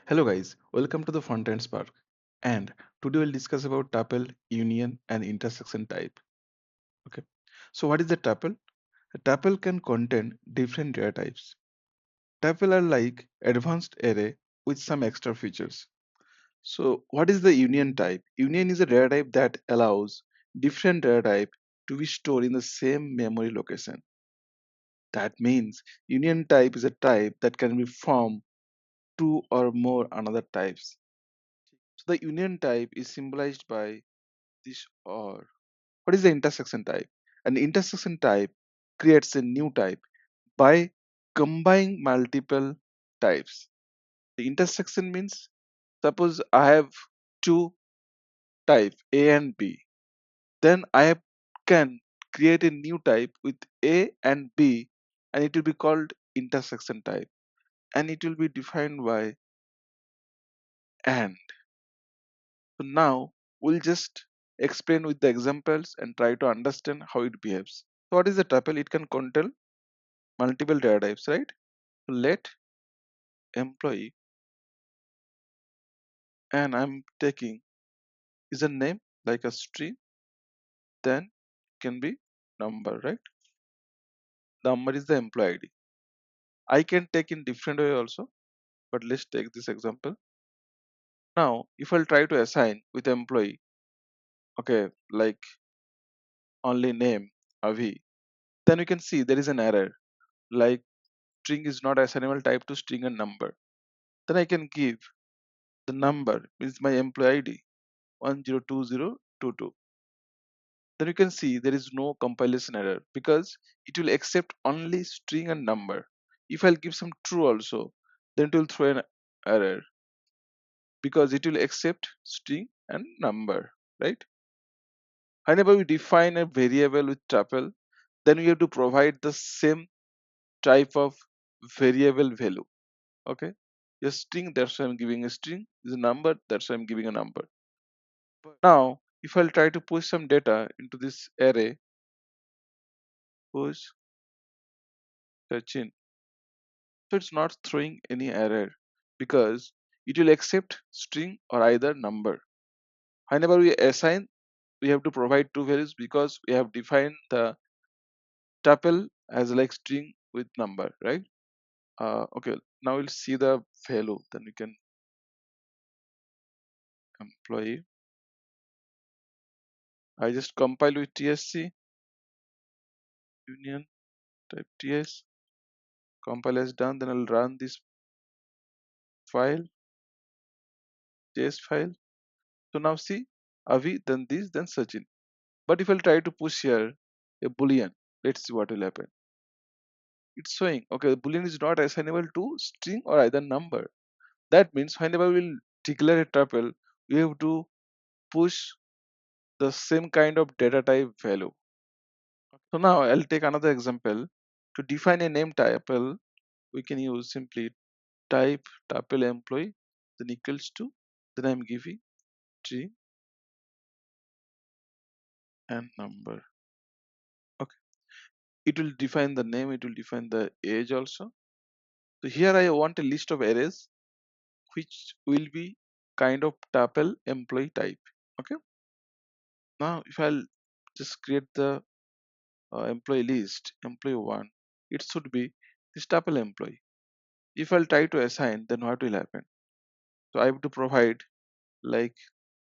Hello guys, welcome to the Frontend Spark. And today we'll discuss about tuple, union, and intersection type. Okay. So what is the tuple? A tuple can contain different data types. Tuple are like advanced array with some extra features. So what is the union type? Union is a data type that allows different data type to be stored in the same memory location. That means union type is a type that can be from two or more another types. So the union type is symbolized by this or. What is the intersection type? An intersection type creates a new type by combining multiple types. The intersection means suppose I have two types A and B. Then can create a new type with A and B and it will be called intersection type and it will be defined by AND. So now we'll just explain with the examples and try to understand how it behaves. So what is the tuple? It can contain multiple data types, right? So let employee and I'm taking is a name like a string, then can be number, right? Number is the employee ID. I can take in different way also, but let's take this example. Now, if I'll try to assign with employee, okay, like only name Avi, then we can see there is an error like string is not assignable type to string and number. Then I can give the number is my employee ID 102022. Then you can see there is no compilation error because it will accept only string and number. If I'll give some true also, then it will throw an error because it will accept string and number, right? Whenever we define a variable with tuple, then we have to provide the same type of variable value. Okay, a string, that's why I'm giving a string, is a number, that's why I'm giving a number. But now if I'll try to push some data into this array, push Sachin, so it's not throwing any error because it will accept string or either number. Whenever we assign, we have to provide two values because we have defined the tuple as like string with number, right? Okay, now we'll see the value. Then we can employee. I just compile with tsc union type ts. Compile as done. Then I'll run this file, js file. So now see Avi, then this, then Sachin. But if I'll try to push here a boolean, let's see what will happen. It's showing okay, the boolean is not assignable to string or either number. That means whenever we'll declare a tuple, we have to push the same kind of data type value. So now I'll take another example. To define a name tuple, we can use simply type tuple employee then equals to, then I'm giving tree and number. Okay, it will define the name, it will define the age also. So here I want a list of arrays which will be kind of tuple employee type. Okay, now if I'll just create the employee list, employee one, it should be this tuple employee. If I'll try to assign, then what will happen? So I have to provide like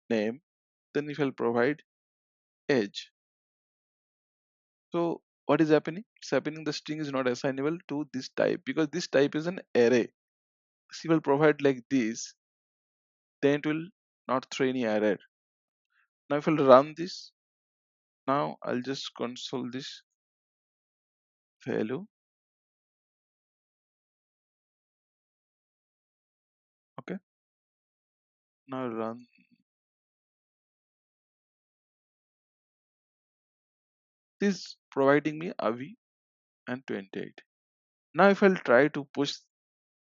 name, then if I'll provide age. So what is happening? It's happening the string is not assignable to this type because this type is an array. If we will provide like this, then it will not throw any error. Now if I'll run this, now I'll just console this value. Okay, now run this providing me Avi and 28. Now if I'll try to push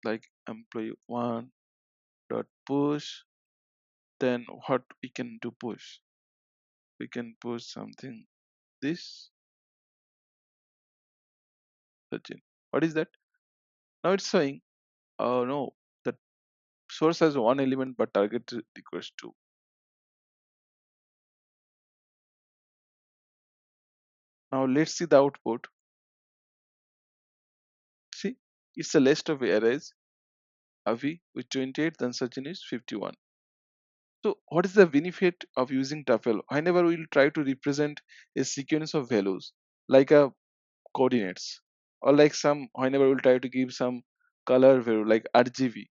like employee one dot push, then what we can do push? We can push something this Sachin. What is that? Now it's saying, oh no, the source has one element but target requires two. Now let's see the output. See, it's a list of arrays. Avi with 28, then Sachin is 51. So what is the benefit of using tuple? Whenever we'll try to represent a sequence of values, like a coordinates, or like some whenever we'll try to give some color value like RGB,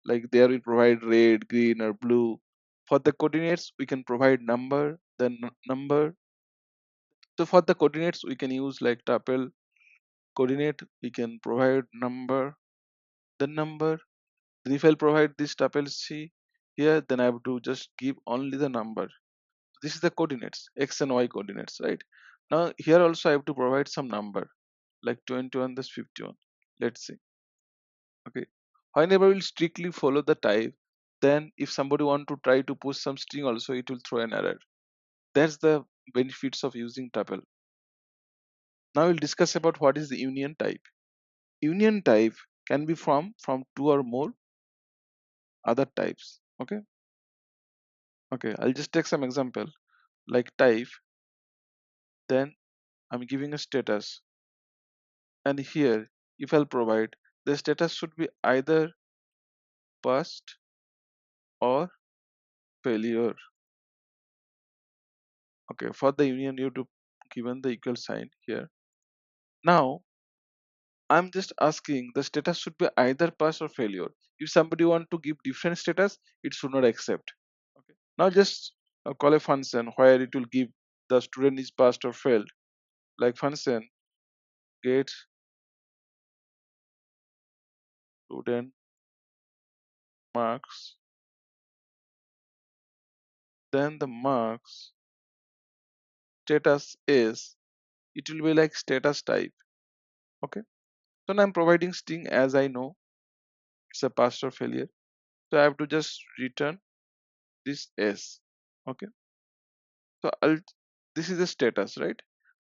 like there we provide red, green, or blue. For the coordinates, we can provide number, then number. So for the coordinates, we can use like tuple coordinate. We can provide number, the number. Then if I'll provide this tuple C here, then I have to just give only the number. This is the coordinates, x and y coordinates, right? Now here also I have to provide some number like 21, this 51. Let's see. Okay. Whenever we'll strictly follow the type, then if somebody want to try to push some string also, it will throw an error. That's the benefits of using tuple. Now we'll discuss about what is the union type. Union type can be from two or more other types. Okay. Okay. I'll just take some example like type. Then I'm giving a status, and here if I'll provide the status should be either passed or failure. Okay, for the union you have to given the equal sign here. Now I'm just asking the status should be either pass or failure. If somebody want to give different status, it should not accept. Okay. Now just call a function where it will give the student is passed or failed. Like function get student marks, then the marks status is, it will be like status type. Okay. So now I'm providing string as I know it's a pass or failure. So I have to just return this s. Okay. So this is the status, right?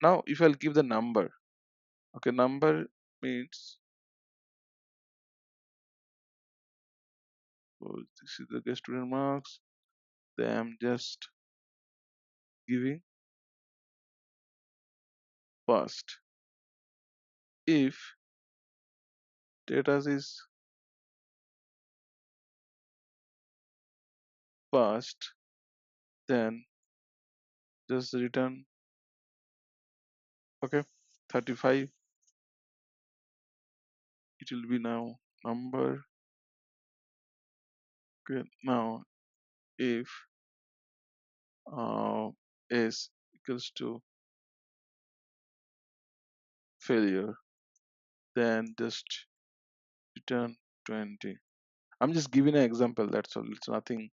Now if I'll give the number, okay, number means, oh, this is the get student marks, then I'm just giving passed. If status is passed, then just return, okay, 35. It will be now number. Okay, now if uh, s equals to failure, then just return 20. I'm just giving an example, that's all. It's nothing.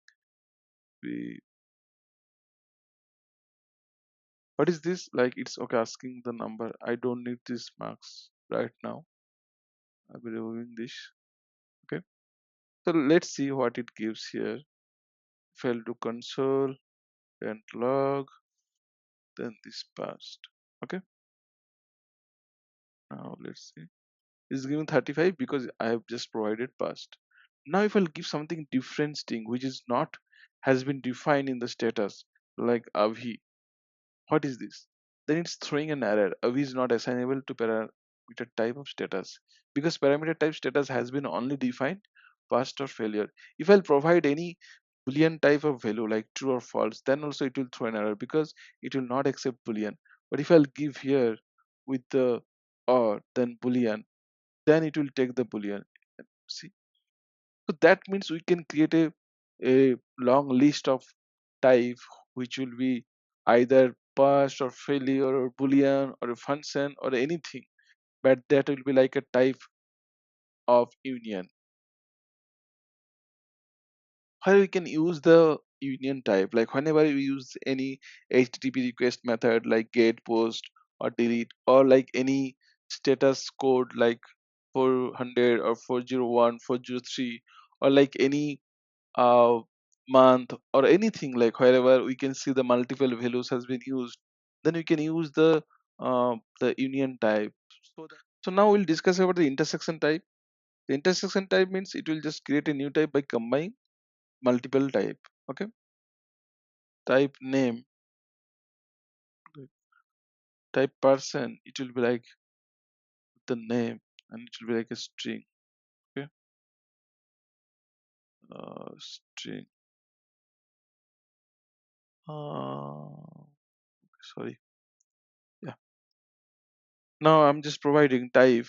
We, what is this? Like it's okay asking the number. I don't need this marks right now. I'll be removing this. Okay. So let's see what it gives here. Fail to console, then log, then this passed. Okay. Now let's see. It's giving 35 because I have just provided passed. Now if I'll give something different string which is not has been defined in the status like avi, what is this? Then it's throwing an error. Avi is not assignable to parameter type of status because parameter type status has been only defined passed or failure. If I'll provide any boolean type of value like true or false, then also it will throw an error because it will not accept boolean. But if I'll give here with the or then boolean, then it will take the boolean. See, so that means we can create a long list of type which will be either pass or failure or boolean or a function or anything, but that will be like a type of union where we can use the union type. Like whenever we use any http request method like get, post, or delete, or like any status code like 400 or 401 403, or like any uh, month or anything, like wherever we can see the multiple values has been used, then we can use the union type. So now we'll discuss about the intersection type. The intersection type means it will just create a new type by combining multiple type. Okay, type name, type person, it will be like the name, and it will be like a string. Okay, string. Uh, Sorry. Yeah. Now I'm just providing type.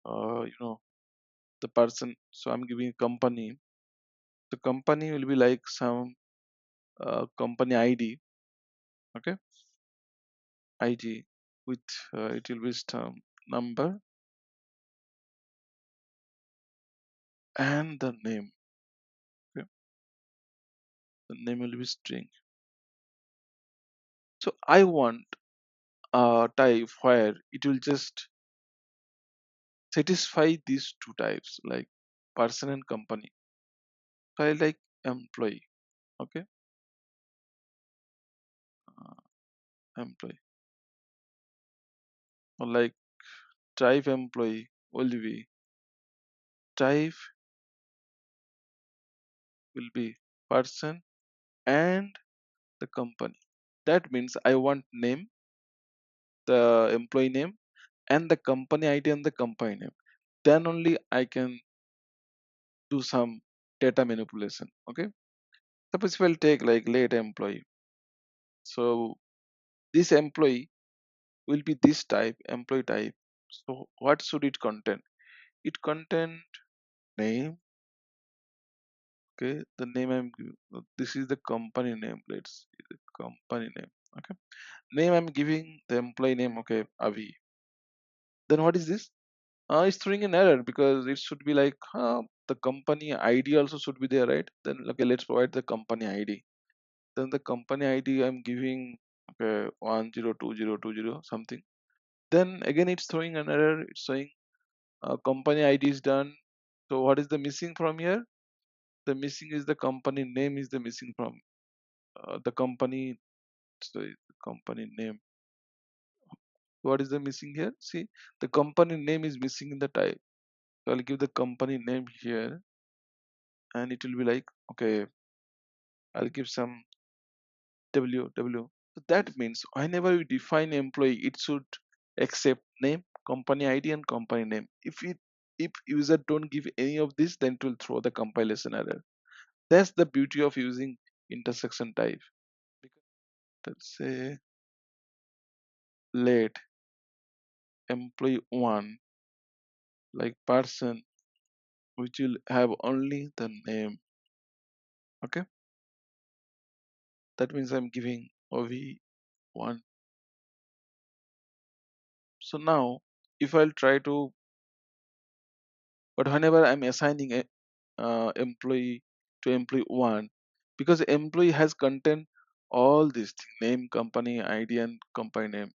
The person. So I'm giving company. The company will be like some company ID. Okay, ID with it will be some number and the name. Okay, the name will be string. So I want a type where it will just satisfy these two types like person and company. So I like employee. Okay, employee, or like type employee will be type will be person and the company. That means I want name, the employee name, and the company ID and the company name. Then only I can do some data manipulation. Okay, suppose if I'll take like late employee. So this employee will be this type, employee type. So what should it contain? It contain name. Okay, the name this is the company name. Let's see the company name. Okay, name I'm giving the employee name. Okay, Avi. Then what is this? It's throwing an error because it should be like the company ID also should be there, right? Then okay, let's provide the company ID. Then the company ID I'm giving okay 102020 something. Then again it's throwing an error. It's saying company ID is done. So what is the missing from here? The missing is the company name is the missing from the company. Sorry, the company name. What is the missing here? See, the company name is missing in the type. So I'll give the company name here, and it will be like okay. I'll give some W. So that means whenever we define employee, it should accept name, company ID, and company name. If user don't give any of this, then it will throw the compilation error. That's the beauty of using intersection type. Let's say late employee one, like person, which will have only the name. Okay, that means I'm giving OV1. So now, if I'll try to, but whenever I'm assigning a employee to employee one, because employee has content all these things, name, company ID, and company name.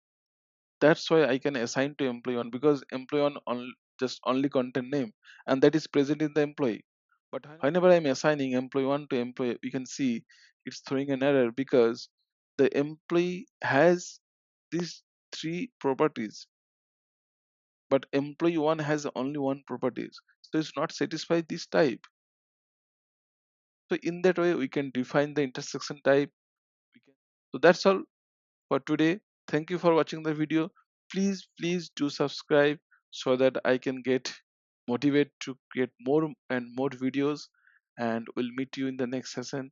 That's why I can assign to employee one because employee one just only content name, and that is present in the employee. But whenever I'm assigning employee one to employee, we can see it's throwing an error because the employee has these three properties, but employee one has only one properties, so it's not satisfied this type. So in that way we can define the intersection type. So that's all for today. Thank you for watching the video. Please do subscribe so that I can get motivated to create more and more videos, and we'll meet you in the next session.